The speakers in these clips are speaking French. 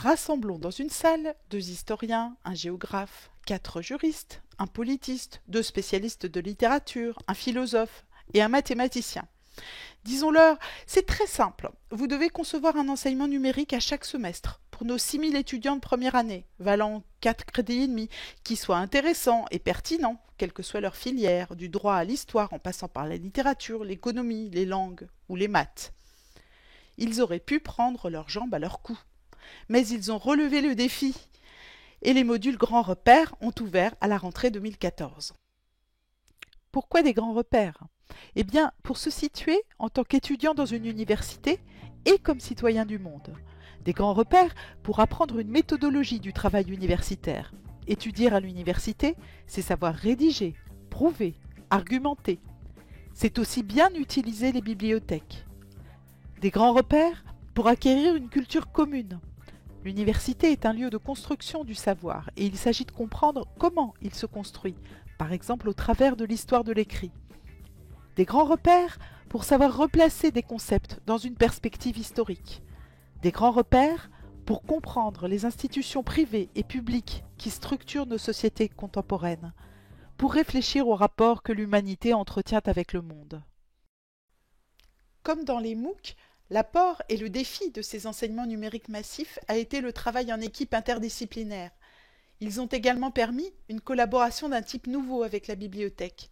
Rassemblons dans une salle 2 historiens, un géographe, 4 juristes, un politiste, 2 spécialistes de littérature, un philosophe et un mathématicien. Disons-leur, c'est très simple. Vous devez concevoir un enseignement numérique à chaque semestre pour nos 6 000 étudiants de première année, valant 4 crédits et demi, qui soit intéressant et pertinent, quelle que soit leur filière, du droit à l'histoire en passant par la littérature, l'économie, les langues ou les maths. Ils auraient pu prendre leurs jambes à leur cou. Mais ils ont relevé le défi et les modules grands repères ont ouvert à la rentrée 2014. Pourquoi des grands repères? Eh bien, pour se situer en tant qu'étudiant dans une université et comme citoyen du monde. Des grands repères pour apprendre une méthodologie du travail universitaire. Étudier à l'université, c'est savoir rédiger, prouver, argumenter. C'est aussi bien utiliser les bibliothèques. Des grands repères pour acquérir une culture commune. L'université est un lieu de construction du savoir et il s'agit de comprendre comment il se construit, par exemple au travers de l'histoire de l'écrit. Des grands repères pour savoir replacer des concepts dans une perspective historique. Des grands repères pour comprendre les institutions privées et publiques qui structurent nos sociétés contemporaines, pour réfléchir aux rapports que l'humanité entretient avec le monde. Comme dans les MOOC, l'apport et le défi de ces enseignements numériques massifs a été le travail en équipe interdisciplinaire. Ils ont également permis une collaboration d'un type nouveau avec la bibliothèque.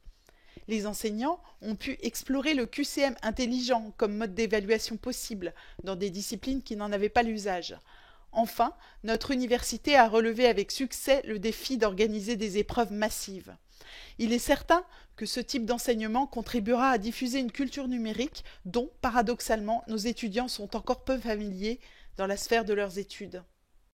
Les enseignants ont pu explorer le QCM intelligent comme mode d'évaluation possible dans des disciplines qui n'en avaient pas l'usage. Enfin, notre université a relevé avec succès le défi d'organiser des épreuves massives. Il est certain que ce type d'enseignement contribuera à diffuser une culture numérique dont, paradoxalement, nos étudiants sont encore peu familiers dans la sphère de leurs études.